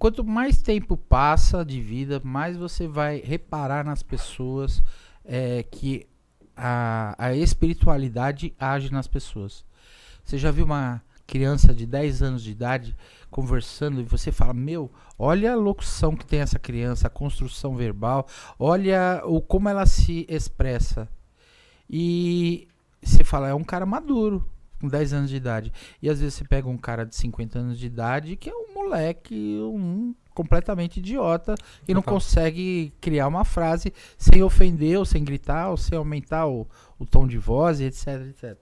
quanto mais tempo passa de vida, mais você vai reparar nas pessoas que a espiritualidade age nas pessoas. Você já viu uma criança de 10 anos de idade conversando e você fala, meu, olha a locução que tem essa criança, a construção verbal, olha como ela se expressa. E você fala, é um cara maduro, com 10 anos de idade. E às vezes você pega um cara de 50 anos de idade que é um moleque, completamente idiota, que não consegue criar uma frase sem ofender, ou sem gritar, ou sem aumentar o tom de voz, etc, etc.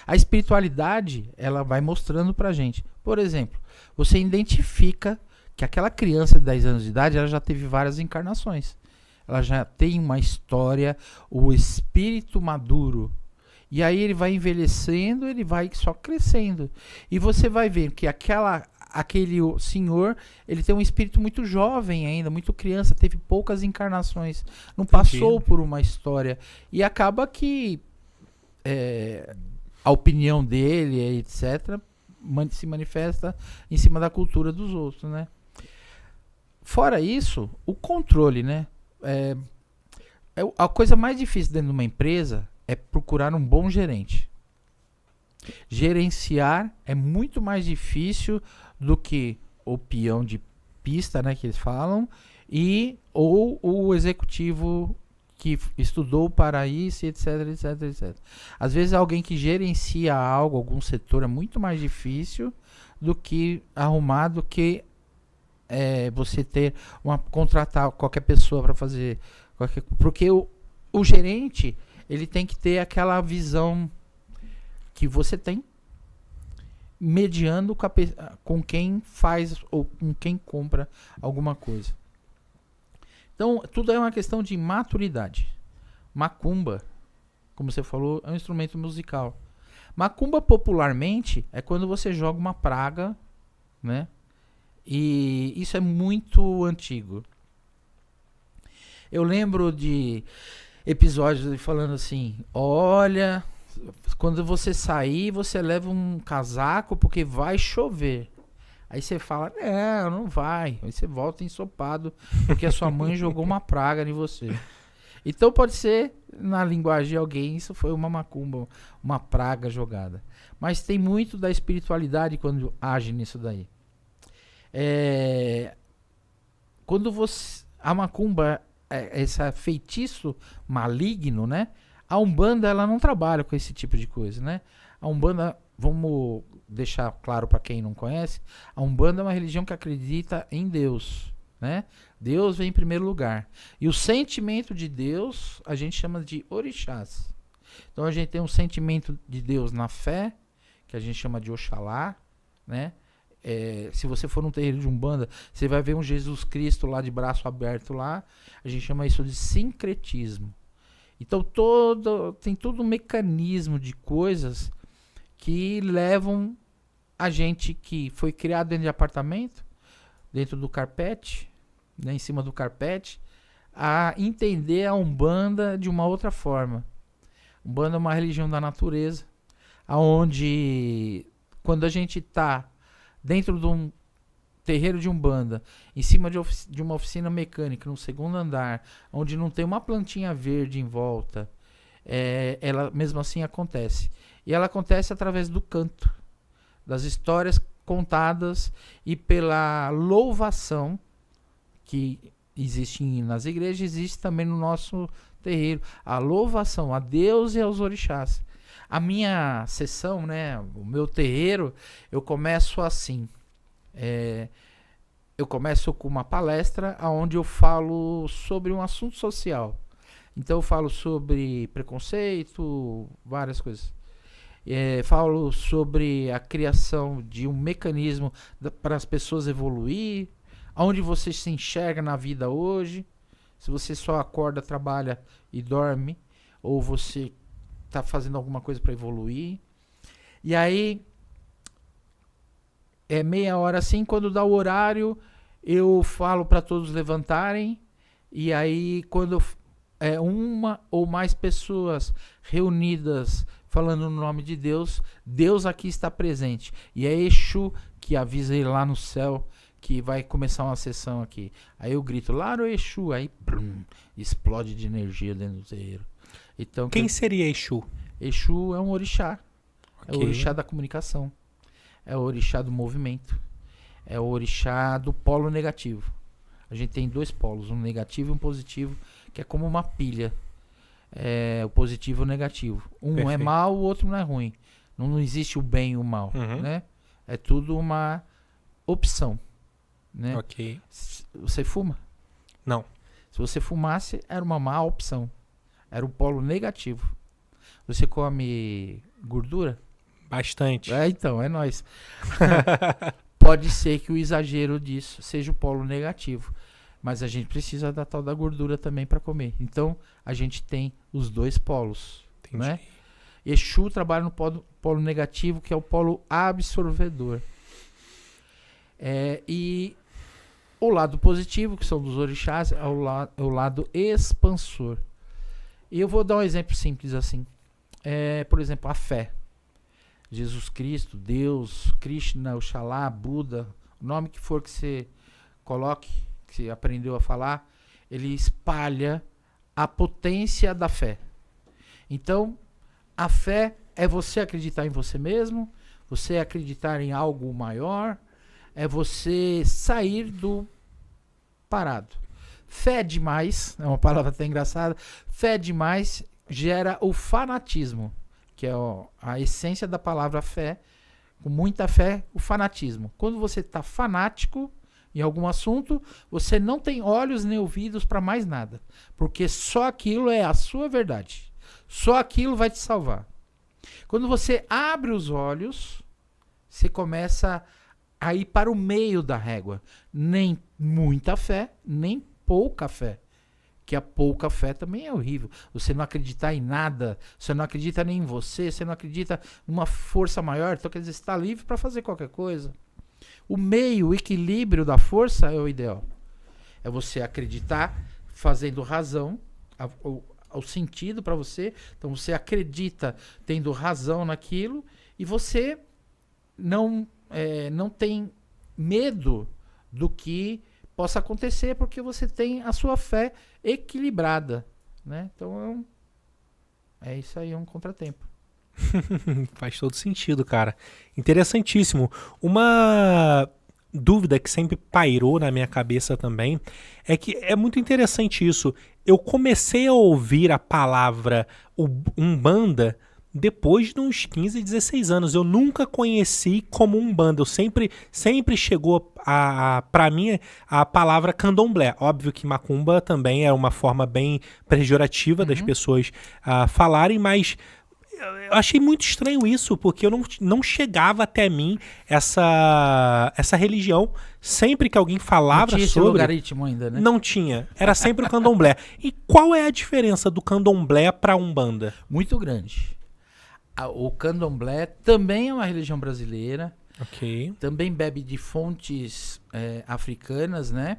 A espiritualidade, ela vai mostrando pra gente. Por exemplo, você identifica que aquela criança de 10 anos de idade, ela já teve várias encarnações. Ela já tem uma história, o espírito maduro. E aí ele vai envelhecendo, ele vai só crescendo. E você vai ver que aquele senhor, ele tem um espírito muito jovem ainda, muito criança, teve poucas encarnações, não passou por uma história. E acaba que a opinião dele, etc., se manifesta em cima da cultura dos outros, né? Fora isso, o controle, né? A coisa mais difícil dentro de uma empresa é procurar um bom gerente. Gerenciar é muito mais difícil do que o peão de pista, né, que eles falam, ou o executivo que estudou para isso, etc, etc, etc. Às vezes alguém que gerencia algo, algum setor, é muito mais difícil do que arrumar, do que você contratar qualquer pessoa para fazer porque o gerente, ele tem que ter aquela visão que você tem, mediando com quem faz ou com quem compra alguma coisa. Então, tudo é uma questão de maturidade. Macumba, como você falou, é um instrumento musical. Macumba, popularmente, é quando você joga uma praga, né? E isso é muito antigo. Eu lembro de episódios falando assim, olha, quando você sair, você leva um casaco porque vai chover. Aí você fala, não vai. Aí você volta ensopado porque a sua mãe jogou uma praga em você. Então pode ser, na linguagem de alguém, isso foi uma macumba, uma praga jogada. Mas tem muito da espiritualidade quando age nisso daí. Quando a macumba, esse feitiço maligno, né? A Umbanda, ela não trabalha com esse tipo de coisa, né? A Umbanda, vamos deixar claro para quem não conhece, a Umbanda é uma religião que acredita em Deus, né? Deus vem em primeiro lugar. E o sentimento de Deus, a gente chama de orixás. Então a gente tem um sentimento de Deus na fé, que a gente chama de Oxalá, né? Se você for num terreiro de Umbanda, você vai ver um Jesus Cristo lá de braço aberto lá. A gente chama isso de sincretismo. Então tem todo um mecanismo de coisas que levam a gente que foi criado dentro de apartamento, dentro do carpete, né, em cima do carpete, a entender a Umbanda de uma outra forma. Umbanda é uma religião da natureza, onde quando a gente está dentro de um terreiro de Umbanda, em cima de uma oficina mecânica, no segundo andar, onde não tem uma plantinha verde em volta, ela mesmo assim acontece. E ela acontece através do canto, das histórias contadas e pela louvação que existe nas igrejas, existe também no nosso terreiro. A louvação a Deus e aos orixás. A minha sessão, né, o meu terreiro, eu começo assim. Eu começo com uma palestra onde eu falo sobre um assunto social. Então eu falo sobre preconceito, várias coisas. Falo sobre a criação de um mecanismo para as pessoas evoluir, aonde você se enxerga na vida hoje, se você só acorda, trabalha e dorme, ou você está fazendo alguma coisa para evoluir. E aí, meia hora assim, quando dá o horário, eu falo para todos levantarem, e aí quando uma ou mais pessoas reunidas falando no nome de Deus, Deus aqui está presente. E é Exu que avisa ele lá no céu que vai começar uma sessão aqui. Aí eu grito, Laro Exu, aí brum, explode de energia dentro do terreiro. Então, Quem seria Exu? Exu é um orixá. É o Ok. orixá da comunicação. É o orixá do movimento. É o orixá do polo negativo. A gente tem 2 polos, um negativo e um positivo, que é como uma pilha. É o positivo e o negativo. Um é Perfeito. mal, o outro não é ruim. Não existe o bem e o mal, Uhum. né? É tudo uma opção, né? Ok. Você fuma? Não. Se você fumasse, era uma má opção. Era o polo negativo. Você come gordura? Bastante. Então, é nóis. Pode ser que o exagero disso seja o polo negativo. Mas a gente precisa da tal da gordura também para comer. Então, a gente tem os 2 polos. Entendi. Né? Exu trabalha no polo negativo, que é o polo absorvedor. E o lado positivo, que são dos orixás, é o lado expansor. E eu vou dar um exemplo simples assim. Por exemplo, a fé. Jesus Cristo, Deus, Krishna, Oxalá, Buda, o nome que for que você coloque, que você aprendeu a falar, ele espalha a potência da fé. Então, a fé é você acreditar em você mesmo, você acreditar em algo maior, é você sair do parado. Fé demais, é uma palavra até engraçada, fé demais gera o fanatismo, que é a essência da palavra fé. Com muita fé, o fanatismo. Quando você está fanático em algum assunto, você não tem olhos nem ouvidos para mais nada, porque só aquilo é a sua verdade. Só aquilo vai te salvar. Quando você abre os olhos, você começa a ir para o meio da régua. Nem muita fé, nem pouca fé. Que a pouca fé também é horrível. Você não acreditar em nada, você não acredita nem em você, você não acredita em uma força maior, então quer dizer, você está livre para fazer qualquer coisa. O meio, o equilíbrio da força é o ideal. É você acreditar fazendo razão, ao sentido para você. Então você acredita tendo razão naquilo e você não tem medo do que possa acontecer, porque você tem a sua fé equilibrada, né? Então é isso aí, é um contratempo. Faz todo sentido, cara. Interessantíssimo. Uma dúvida que sempre pairou na minha cabeça também é que é muito interessante isso. Eu comecei a ouvir a palavra Umbanda depois de uns 15, 16 anos. Eu nunca conheci como Umbanda. Eu sempre chegou para mim a palavra candomblé. Óbvio que macumba também é uma forma bem pejorativa das pessoas falarem, mas eu achei muito estranho isso, porque eu não chegava até mim essa religião. Sempre que alguém falava não tinha esse sobre... logaritmo ainda, né? Não tinha. Era sempre o candomblé. E qual é a diferença do candomblé para Umbanda? Muito grande. O candomblé também é uma religião brasileira, Ok. também bebe de fontes africanas, né?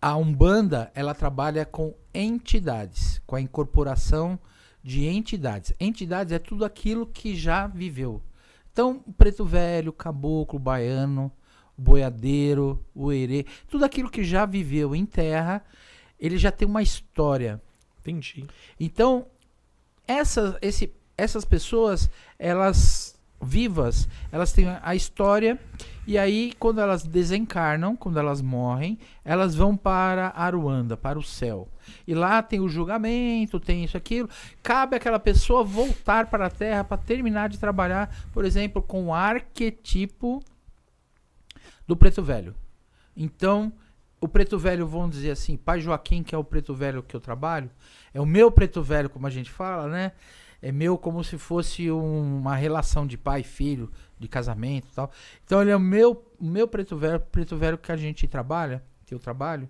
A Umbanda, ela trabalha com entidades, com a incorporação de entidades. Entidades é tudo aquilo que já viveu. Então, o preto velho, o caboclo, o baiano, o boiadeiro, o herê, tudo aquilo que já viveu em terra, ele já tem uma história. Entendi. Então, essas pessoas, elas vivas, elas têm a história, e aí quando elas desencarnam, quando elas morrem, elas vão para Aruanda, para o céu. E lá tem o julgamento, tem isso, aquilo. Cabe àquela pessoa voltar para a Terra para terminar de trabalhar, por exemplo, com o arquetipo do preto velho. Então, o preto velho, vamos dizer assim, Pai Joaquim, que é o preto velho que eu trabalho, é o meu preto velho, como a gente fala, né? É meu como se fosse uma relação de pai e filho, de casamento e tal. Então ele é o meu preto velho que a gente trabalha, que eu trabalho.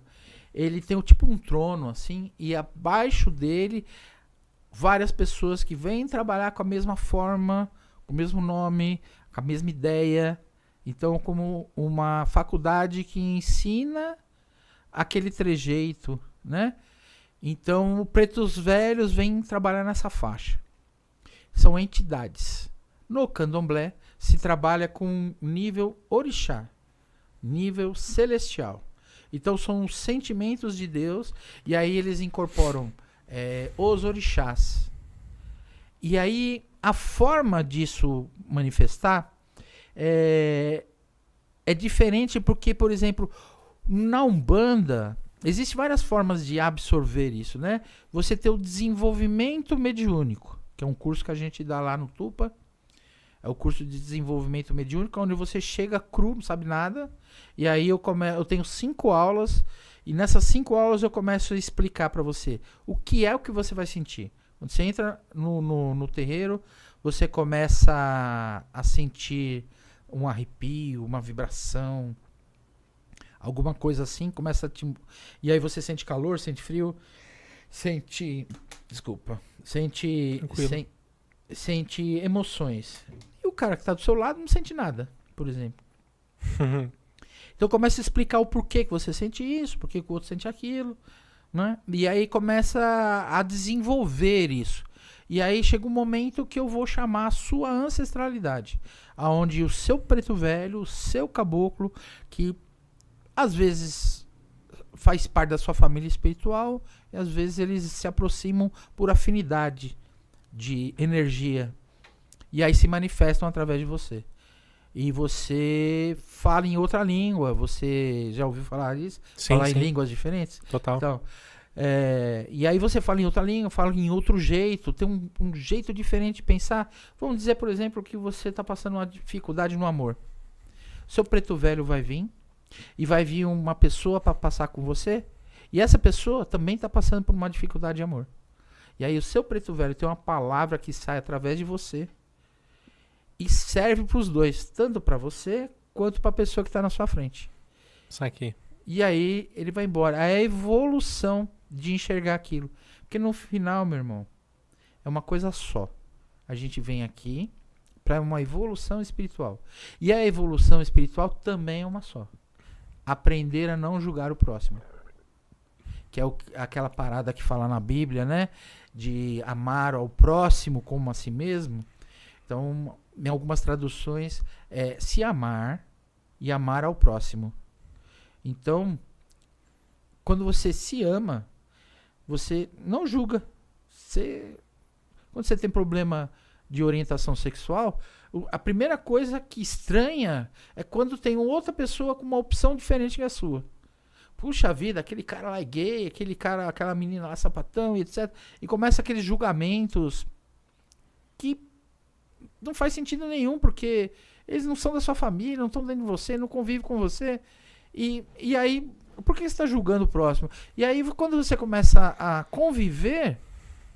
Ele tem tipo um trono assim, e abaixo dele várias pessoas que vêm trabalhar com a mesma forma, com o mesmo nome, com a mesma ideia. Então, como uma faculdade que ensina aquele trejeito, né? Então, pretos velhos vêm trabalhar nessa faixa. São entidades. No candomblé se trabalha com nível orixá. nível celestial. Então são os sentimentos de Deus, e aí eles incorporam os orixás. E aí a forma disso manifestar é diferente porque, por exemplo, na Umbanda, existem várias formas de absorver isso, né? Você tem o desenvolvimento mediúnico, que é um curso que a gente dá lá no Tupa. É o curso de desenvolvimento mediúnico, onde você chega cru, não sabe nada. E aí eu tenho 5 aulas, e nessas 5 aulas eu começo a explicar para você o que você vai sentir. Quando você entra no terreiro, você começa a sentir um arrepio, uma vibração, alguma coisa assim, e aí você sente calor, sente frio, sente emoções. E o cara que tá do seu lado não sente nada, por exemplo. Então começa a explicar o porquê que você sente isso, porquê que o outro sente aquilo, né? E aí começa a desenvolver isso. E aí chega um momento que eu vou chamar a sua ancestralidade, aonde o seu preto velho, o seu caboclo, que às vezes faz parte da sua família espiritual, e às vezes eles se aproximam por afinidade de energia, e aí se manifestam através de você. E você fala em outra língua. Você já ouviu falar disso? Sim, falar sim. em línguas diferentes? Total. Então, e aí você fala em outra língua, fala em outro jeito, tem um jeito diferente de pensar. Vamos dizer, por exemplo, que você está passando uma dificuldade no amor. Seu preto velho vai vir, e vai vir uma pessoa para passar com você, e essa pessoa também está passando por uma dificuldade de amor. E aí o seu preto velho tem uma palavra que sai através de você e serve para os dois, tanto para você quanto para a pessoa que está na sua frente. Isso aqui. E aí ele vai embora. É a evolução de enxergar aquilo. Porque no final, meu irmão, é uma coisa só. A gente vem aqui para uma evolução espiritual. E a evolução espiritual também é uma só. Aprender a não julgar o próximo. Que é aquela parada que fala na Bíblia, né? De amar ao próximo como a si mesmo. Então, em algumas traduções, é se amar e amar ao próximo. Então, quando você se ama, você não julga. Quando você tem problema de orientação sexual, a primeira coisa que estranha é quando tem outra pessoa com uma opção diferente que a sua. Puxa vida, aquele cara lá é gay, aquela menina lá é sapatão e etc. E começa aqueles julgamentos que não faz sentido nenhum, porque eles não são da sua família, não estão dentro de você, não convivem com você. E aí, por que você está julgando o próximo? E aí, quando você começa a conviver,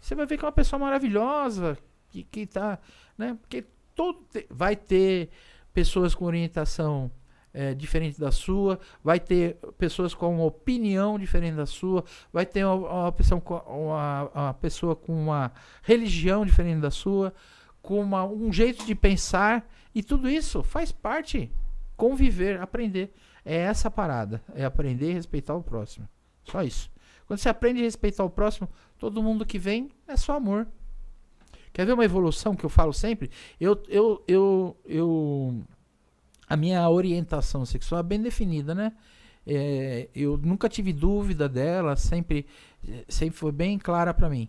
você vai ver que é uma pessoa maravilhosa, que tá, né? Porque vai ter pessoas com orientação diferente da sua, vai ter pessoas com uma opinião diferente da sua, vai ter uma pessoa com uma religião diferente da sua, com um jeito de pensar, e tudo isso faz parte. Conviver, aprender. É essa parada. É aprender e respeitar o próximo. Só isso. Quando você aprende a respeitar o próximo, todo mundo que vem é só amor. Quer ver uma evolução que eu falo sempre? A minha orientação sexual é bem definida, né? Eu nunca tive dúvida dela, sempre foi bem clara pra mim.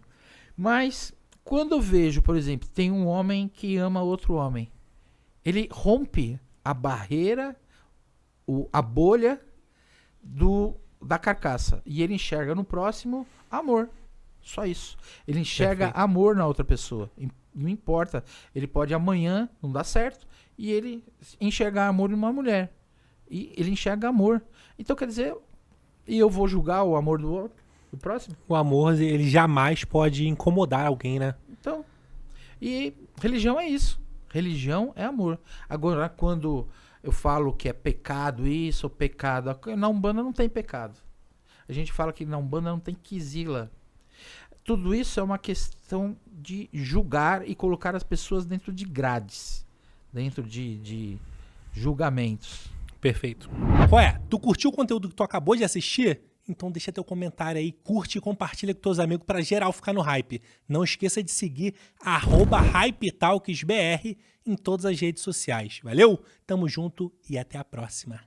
Mas quando eu vejo, por exemplo, tem um homem que ama outro homem, ele rompe a barreira, a bolha da carcaça, e ele enxerga no próximo amor. Só isso. Ele enxerga Perfeito. amor na outra pessoa. Não importa. Ele pode amanhã não dar certo e ele enxergar amor em uma mulher. E ele enxerga amor. Então quer dizer, e eu vou julgar o amor do outro, do próximo? O amor, ele jamais pode incomodar alguém, né? Então, e religião é isso. Religião é amor. Agora, quando eu falo que é pecado isso ou pecado, na Umbanda não tem pecado. A gente fala que na Umbanda não tem quizila. Tudo isso é uma questão de julgar e colocar as pessoas dentro de grades, dentro de julgamentos. Perfeito. Ué, tu curtiu o conteúdo que tu acabou de assistir? Então deixa teu comentário aí, curte e compartilha com teus amigos pra geral ficar no hype. Não esqueça de seguir @HypeTalksBR em todas as redes sociais. Valeu? Tamo junto e até a próxima.